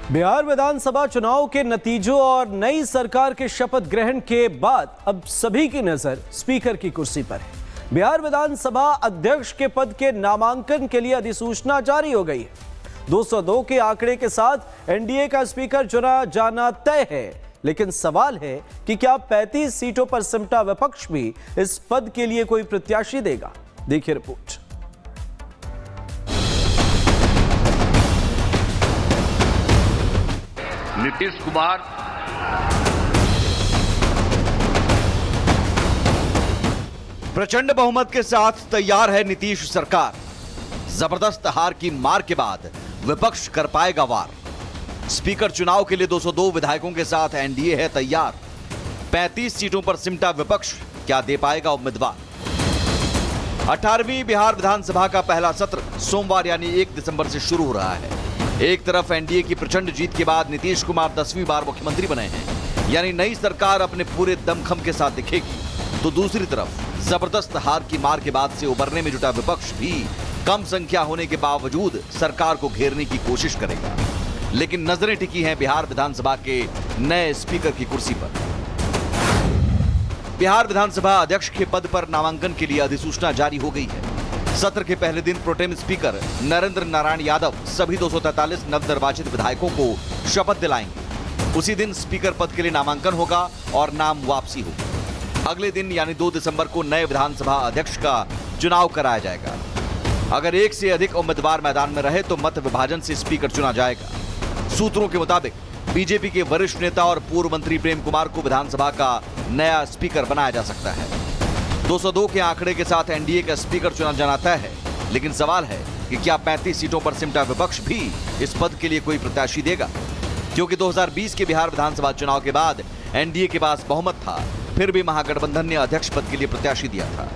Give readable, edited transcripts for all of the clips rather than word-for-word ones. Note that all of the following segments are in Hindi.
बिहार विधानसभा चुनाव के नतीजों और नई सरकार के शपथ ग्रहण के बाद अब सभी की नजर स्पीकर की कुर्सी पर है। बिहार विधानसभा अध्यक्ष के पद के नामांकन के लिए अधिसूचना जारी हो गई है। 202 के आंकड़े के साथ एनडीए का स्पीकर चुना जाना तय है, लेकिन सवाल है कि क्या 35 सीटों पर सिमटा विपक्ष भी इस पद के लिए कोई प्रत्याशी देगा। देखिए रिपोर्ट। नीतीश कुमार, प्रचंड बहुमत के साथ तैयार है नीतीश सरकार। जबरदस्त हार की मार के बाद विपक्ष कर पाएगा वार। स्पीकर चुनाव के लिए 202 विधायकों के साथ एनडीए है तैयार। 35 सीटों पर सिमटा विपक्ष, क्या दे पाएगा उम्मीदवार। 18वीं बिहार विधानसभा का पहला सत्र सोमवार यानी 1 दिसंबर से शुरू हो रहा है। एक तरफ एनडीए की प्रचंड जीत के बाद नीतीश कुमार 10वीं बार मुख्यमंत्री बने हैं, यानी नई सरकार अपने पूरे दमखम के साथ दिखेगी, तो दूसरी तरफ जबरदस्त हार की मार के बाद से उबरने में जुटा विपक्ष भी कम संख्या होने के बावजूद सरकार को घेरने की कोशिश करेगा। लेकिन नजरें टिकी हैं बिहार विधानसभा के नए स्पीकर की कुर्सी पर। बिहार विधानसभा अध्यक्ष के पद पर नामांकन के लिए अधिसूचना जारी हो गई है। सत्र के पहले दिन प्रोटेम स्पीकर नरेंद्र नारायण यादव सभी 243 नवनिर्वाचित विधायकों को शपथ दिलाएंगे। उसी दिन स्पीकर पद के लिए नामांकन होगा और नाम वापसी होगी। अगले दिन यानी 2 दिसंबर को नए विधानसभा अध्यक्ष का चुनाव कराया जाएगा। अगर एक से अधिक उम्मीदवार मैदान में रहे तो मत विभाजन से स्पीकर चुना जाएगा। सूत्रों के मुताबिक बीजेपी के वरिष्ठ नेता और पूर्व मंत्री प्रेम कुमार को विधानसभा का नया स्पीकर बनाया जा सकता है। 202 के आंकड़े के साथ एनडीए का स्पीकर चुना जाना तय है, लेकिन सवाल है कि क्या 35 सीटों पर सिमटा विपक्ष भी इस पद के लिए कोई प्रत्याशी देगा, क्योंकि 2020 के बिहार विधानसभा चुनाव के बाद एनडीए के पास बहुमत था, फिर भी महागठबंधन ने अध्यक्ष पद के लिए प्रत्याशी दिया था।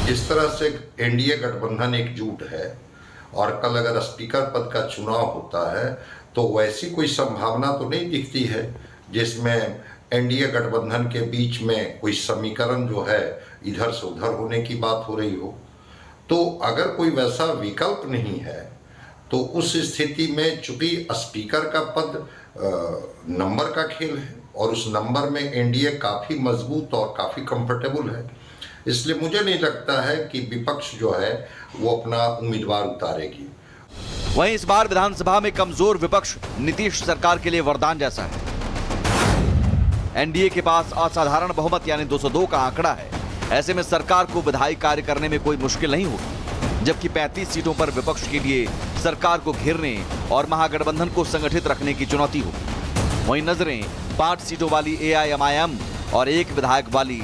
जिस तरह से एनडीए गठबंधन एकजुट है और कल अगर स्पीकर पद का चुनाव होता है तो वैसी कोई संभावना तो नहीं दिखती है जिसमें एनडीए गठबंधन के बीच में कोई समीकरण जो है इधर से उधर होने की बात हो रही हो। तो अगर कोई वैसा विकल्प नहीं है तो उस स्थिति में चूंकि स्पीकर का पद नंबर का खेल है और उस नंबर में एनडीए काफ़ी मजबूत और काफ़ी कंफर्टेबल है, इसलिए मुझे नहीं लगता है कि विपक्ष जो है वो अपना उम्मीदवार उतारेगी। वहीं इस बार विधानसभा में कमजोर विपक्ष नीतीश सरकार के लिए वरदान जैसा है। एनडीए के पास असाधारण बहुमत यानी 202 का आंकड़ा है। ऐसे में सरकार को विधायी कार्य करने में कोई मुश्किल नहीं होगी, जबकि 35 सीटों पर विपक्ष के लिए सरकार को घेरने और महागठबंधन को संगठित रखने की चुनौती होगी। वहीं नजरें 5 सीटों वाली एआईएमआईएम और 1 विधायक वाली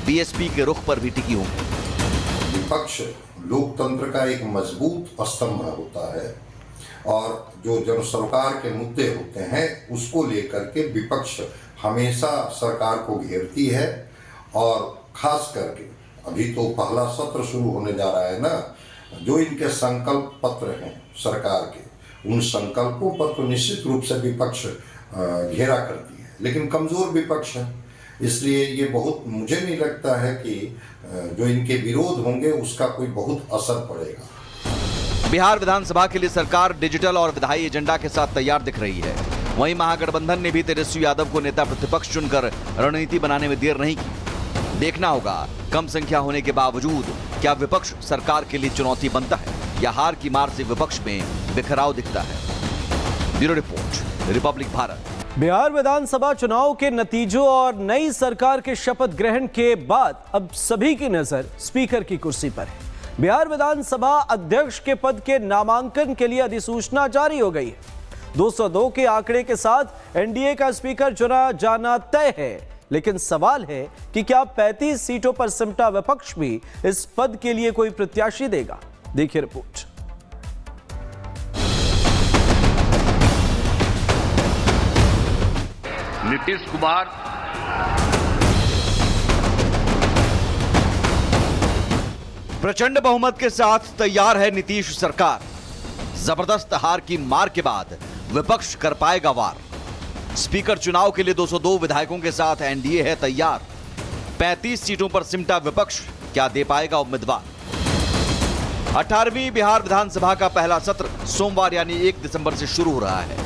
बीएसपी के रुख पर भी टिकी होंगी। विपक्ष लोकतंत्र का एक मजबूत स्तंभ होता है और जो जन सरकार के मुद्दे होते हैं उसको लेकर के विपक्ष हमेशा सरकार को घेरती है। और खास करके अभी तो पहला सत्र शुरू होने जा रहा है ना, जो इनके संकल्प पत्र हैं सरकार के, उन संकल्पों पर तो निश्चित रूप से विपक्ष घेरा करती है, लेकिन कमजोर विपक्ष है, इसलिए ये बहुत मुझे नहीं लगता है कि जो इनके विरोध होंगे उसका कोई बहुत असर पड़ेगा। बिहार विधानसभा के लिए सरकार डिजिटल और विधायी एजेंडा के साथ तैयार दिख रही है। वहीं महागठबंधन ने भी तेजस्वी यादव को नेता प्रतिपक्ष चुनकर रणनीति बनाने में देर नहीं की। देखना होगा कम संख्या होने के बावजूद क्या विपक्ष सरकार के लिए चुनौती बनता है या हार की मार से विपक्ष में बिखराव दिखता है। Bureau report, republic Bharat. Bihar विधानसभा चुनाव के नतीजों और नई सरकार के शपथ ग्रहण के बाद अब सभी की नजर स्पीकर की कुर्सी पर है। बिहार विधानसभा अध्यक्ष के पद के नामांकन के लिए अधिसूचना जारी हो गई है। 202 के आंकड़े के साथ एनडीए का स्पीकर चुना जाना तय है, लेकिन सवाल है कि क्या 35 सीटों पर सिमटा विपक्ष भी इस पद के लिए कोई प्रत्याशी देगा। देखिए रिपोर्ट। नीतीश कुमार, प्रचंड बहुमत के साथ तैयार है नीतीश सरकार। जबरदस्त हार की मार के बाद विपक्ष कर पाएगा वार। स्पीकर चुनाव के लिए 202 विधायकों के साथ एनडीए है तैयार। 35 सीटों पर सिमटा विपक्ष, क्या दे पाएगा उम्मीदवार। 18वीं बिहार विधानसभा का पहला सत्र सोमवार यानी 1 दिसंबर से शुरू हो रहा है।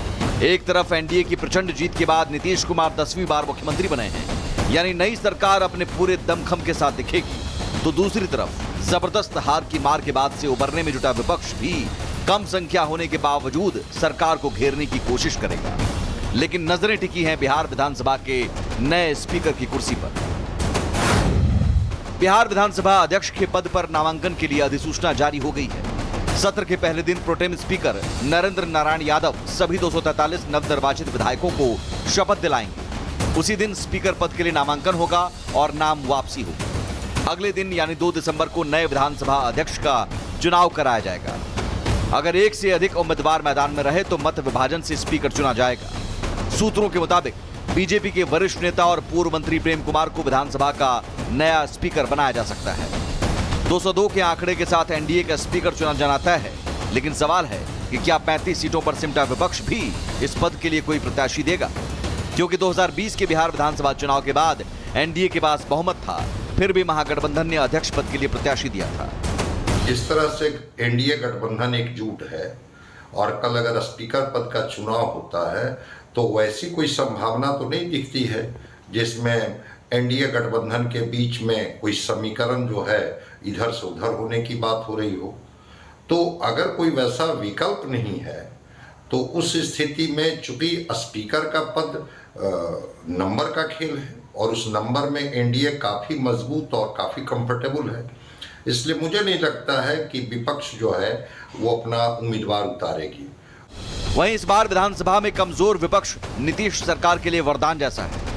एक तरफ एनडीए की प्रचंड जीत के बाद नीतीश कुमार 10वीं बार मुख्यमंत्री बने हैं, यानी नई सरकार अपने पूरे दमखम के साथ दिखेगी, तो दूसरी तरफ जबरदस्त हार की मार के बाद से उबरने में जुटा विपक्ष भी कम संख्या होने के बावजूद सरकार को घेरने की कोशिश करेगा। लेकिन नजरें टिकी हैं बिहार विधानसभा के नए स्पीकर की कुर्सी पर। बिहार विधानसभा अध्यक्ष के पद पर नामांकन के लिए अधिसूचना जारी हो गई है। सत्र के पहले दिन प्रोटेम स्पीकर नरेंद्र नारायण यादव सभी 243 नवनिर्वाचित विधायकों को शपथ दिलाएंगे। उसी दिन स्पीकर पद के लिए नामांकन होगा और नाम वापसी होगी। अगले दिन यानी 2 दिसंबर को नए विधानसभा अध्यक्ष का चुनाव कराया जाएगा। अगर एक से अधिक उम्मीदवार मैदान में रहे तो मत विभाजन से स्पीकर चुना जाएगा। सूत्रों के मुताबिक बीजेपी के वरिष्ठ नेता और पूर्व मंत्री प्रेम कुमार को विधानसभा का नया स्पीकर बनाया जा सकता है। 202 के आंकड़े के साथ एनडीए का स्पीकर चुना जाना तय है, लेकिन सवाल है कि क्या 35 सीटों पर सिमटा विपक्ष भी इस पद के लिए कोई प्रत्याशी देगा? क्योंकि 2020 के बिहार विधानसभा चुनाव के बाद एनडीए के पास बहुमत था, फिर भी महागठबंधन ने अध्यक्ष पद के लिए प्रत्याशी दिया था। जिस तरह से एनडीए गठबंधन एकजुट है और कल अगर स्पीकर पद का चुनाव होता है तो वैसी कोई संभावना तो नहीं दिखती है जिसमें एनडीए गठबंधन के बीच में कोई समीकरण जो है इधर से उधर होने की बात हो रही हो। तो अगर कोई वैसा विकल्प नहीं है तो उस स्थिति में चूंकि स्पीकर का पद नंबर का खेल है और उस नंबर में एनडीए काफ़ी मजबूत और काफ़ी कंफर्टेबल है, इसलिए मुझे नहीं लगता है कि विपक्ष जो है वो अपना उम्मीदवार उतारेगी। वहीं इस बार विधानसभा में कमजोर विपक्ष नीतीश सरकार के लिए वरदान जैसा है।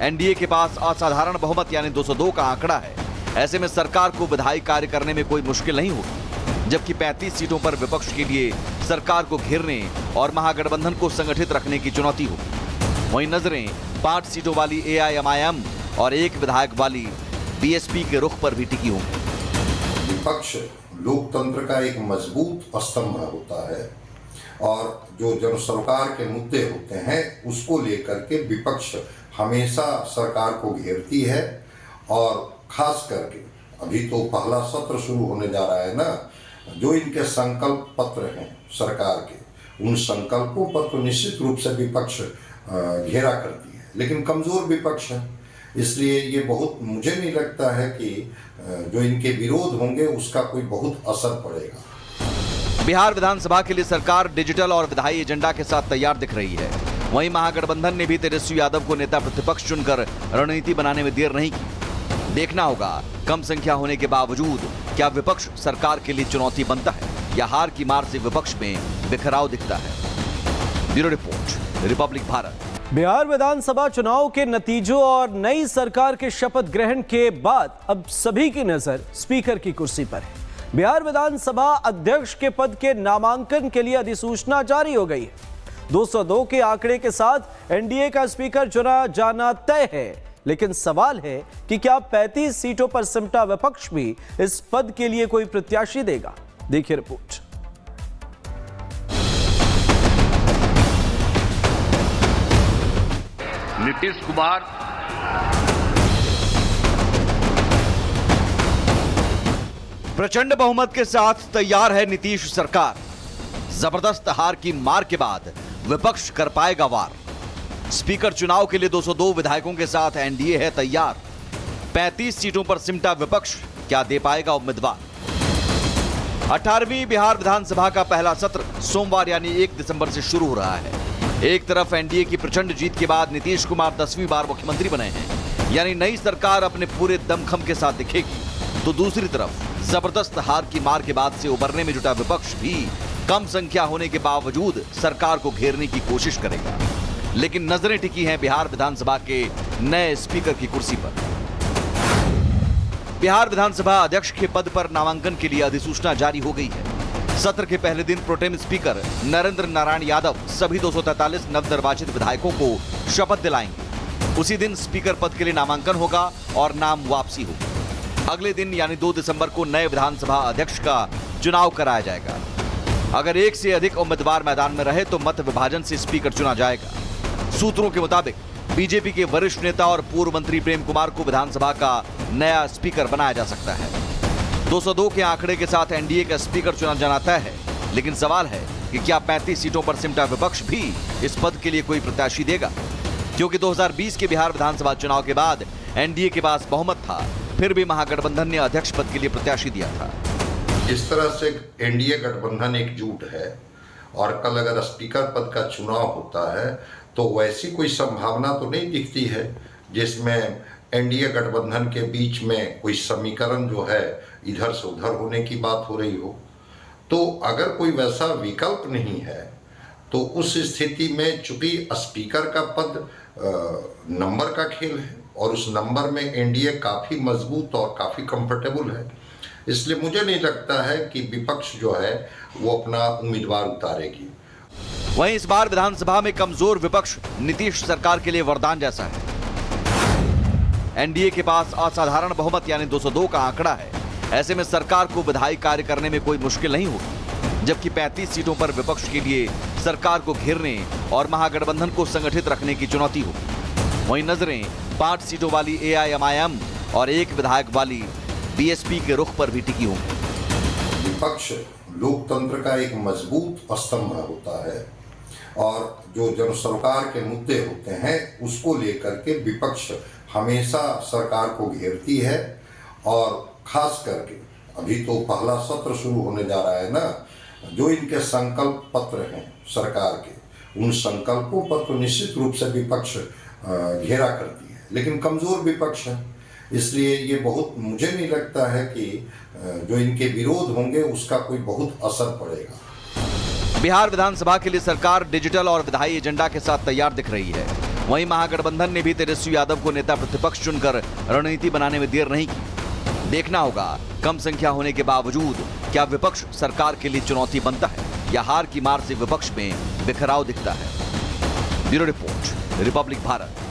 एनडीए के पास असाधारण बहुमत यानी 202 का आंकड़ा है। ऐसे में सरकार को विधायी कार्य करने में कोई मुश्किल नहीं होगी, जबकि 35 सीटों पर विपक्ष के लिए सरकार को घेरने और महागठबंधन को संगठित रखने की चुनौती होगी। वहीं नजरें 5 सीटों वाली एआईएमआईएम और 1 विधायक वाली बीएसपी के रुख पर भी टिकी होंगी। विपक्ष लोकतंत्र का एक मजबूत स्तंभ होता है और जो जन सरकार के मुद्दे होते हैं उसको लेकर के विपक्ष हमेशा सरकार को घेरती है। और खास करके अभी तो पहला सत्र शुरू होने जा रहा है ना, जो इनके संकल्प पत्र हैं सरकार के, उन संकल्पों पर तो निश्चित रूप से विपक्ष घेरा करती है, लेकिन कमजोर विपक्ष है, इसलिए ये बहुत मुझे नहीं लगता है कि जो इनके विरोध होंगे उसका कोई बहुत असर पड़ेगा। बिहार विधानसभा के लिए सरकार डिजिटल और विधायी एजेंडा के साथ तैयार दिख रही है। वहीं महागठबंधन ने भी तेजस्वी यादव को नेता प्रतिपक्ष चुनकर रणनीति बनाने में देर नहीं की। देखना होगा कम संख्या होने के बावजूद क्या विपक्ष सरकार के लिए चुनौती बनता है या हार की मार से विपक्ष में बिखराव दिखता है। Bureau report, republic Bharat. Bihar विधानसभा चुनाव के नतीजों और नई सरकार के शपथ ग्रहण के बाद अब सभी की नजर स्पीकर की कुर्सी पर है। बिहार विधानसभा अध्यक्ष के पद के नामांकन के लिए अधिसूचना जारी हो गई है। 202 के आंकड़े के साथ एनडीए का स्पीकर चुना जाना तय है, लेकिन सवाल है कि क्या 35 सीटों पर सिमटा विपक्ष भी इस पद के लिए कोई प्रत्याशी देगा? देखिए रिपोर्ट। नीतीश कुमार, प्रचंड बहुमत के साथ तैयार है नीतीश सरकार। जबरदस्त हार की मार के बाद विपक्ष कर पाएगा वार। स्पीकर चुनाव के लिए 202 विधायकों के साथ एनडीए है तैयार। 35 सीटों पर सिमटा विपक्ष क्या दे पाएगा उम्मीदवार? 18वीं बिहार विधानसभा का पहला सत्र सोमवार यानी 1 दिसंबर से शुरू हो रहा है। एक तरफ एनडीए की प्रचंड जीत के बाद नीतीश कुमार 10वीं बार मुख्यमंत्री बने हैं, यानी नई सरकार अपने पूरे दमखम के साथ दिखेगी, तो दूसरी तरफ जबरदस्त हार की मार के बाद से उबरने में जुटा विपक्ष भी कम संख्या होने के बावजूद सरकार को घेरने की कोशिश करेगा। लेकिन नजरें टिकी हैं बिहार विधानसभा के नए स्पीकर की कुर्सी पर। बिहार विधानसभा अध्यक्ष के पद पर नामांकन के लिए अधिसूचना जारी हो गई है। सत्र के पहले दिन प्रोटेम स्पीकर नरेंद्र नारायण यादव सभी 243 नवनिर्वाचित विधायकों को शपथ दिलाएंगे। उसी दिन स्पीकर पद के लिए नामांकन होगा और नाम वापसी होगी। अगले दिन यानी 2 दिसंबर को नए विधानसभा अध्यक्ष का चुनाव कराया जाएगा। अगर एक से अधिक उम्मीदवार मैदान में रहे तो मत विभाजन से स्पीकर चुना जाएगा। सूत्रों के मुताबिक बीजेपी के वरिष्ठ नेता और पूर्व मंत्री प्रेम कुमार को विधानसभा का नया स्पीकर बनाया जा सकता है। 202 के आंकड़े के साथ एनडीए का स्पीकर चुना जाना तय है, लेकिन सवाल है कि क्या 35 सीटों पर सिमटा विपक्ष भी इस पद के लिए कोई प्रत्याशी देगा, क्योंकि 2020 के बिहार विधानसभा चुनाव के बाद एनडीए के पास बहुमत था, फिर भी महागठबंधन ने अध्यक्ष पद के लिए प्रत्याशी दिया था। जिस तरह से एनडीए गठबंधन एकजुट है और कल अगर स्पीकर पद का चुनाव होता है तो वैसी कोई संभावना तो नहीं दिखती है जिसमें एनडीए गठबंधन के बीच में कोई समीकरण जो है इधर से उधर होने की बात हो रही हो। तो अगर कोई वैसा विकल्प नहीं है तो उस स्थिति में चूंकि स्पीकर का पद नंबर का खेल है और उस नंबर में एनडीए काफ़ी मजबूत और काफ़ी कंफर्टेबल है, इसलिए मुझे नहीं लगता है कि विपक्ष जो है वो अपना उम्मीदवार उतारेगी। वहीं इस बार विधानसभा में कमजोर विपक्ष नीतीश सरकार के लिए वरदान जैसा है। एनडीए के पास असाधारण बहुमत यानी 202 का आंकड़ा है। ऐसे में सरकार को विधायी कार्य करने में कोई मुश्किल नहीं होगी, जबकि 35 सीटों पर विपक्ष के लिए सरकार को घेरने और महागठबंधन को संगठित रखने की चुनौती होगी। वहीं नजरें 5 सीटों वाली एआईएमआईएम और 1 विधायक वाली बीएसपी के रुख पर भी टिकी होंगी। विपक्ष लोकतंत्र का एक मजबूत स्तंभ होता है और जो जन सरकार के मुद्दे होते हैं उसको लेकर के विपक्ष हमेशा सरकार को घेरती है। और खास करके अभी तो पहला सत्र शुरू होने जा रहा है ना, जो इनके संकल्प पत्र हैं सरकार के, उन संकल्पों पर तो निश्चित रूप से विपक्ष घेरा करती है, लेकिन कमजोर विपक्ष है, इसलिए ये बहुत मुझे नहीं लगता है कि जो इनके विरोध होंगे उसका कोई बहुत असर पड़ेगा। बिहार विधानसभा के लिए सरकार डिजिटल और विधायी एजेंडा के साथ तैयार दिख रही है। वहीं महागठबंधन ने भी तेजस्वी यादव को नेता प्रतिपक्ष चुनकर रणनीति बनाने में देर नहीं की। देखना होगा कम संख्या होने के बावजूद क्या विपक्ष सरकार के लिए चुनौती बनता है या हार की मार से विपक्ष में बिखराव दिखता है। Bureau report, republic Bharat.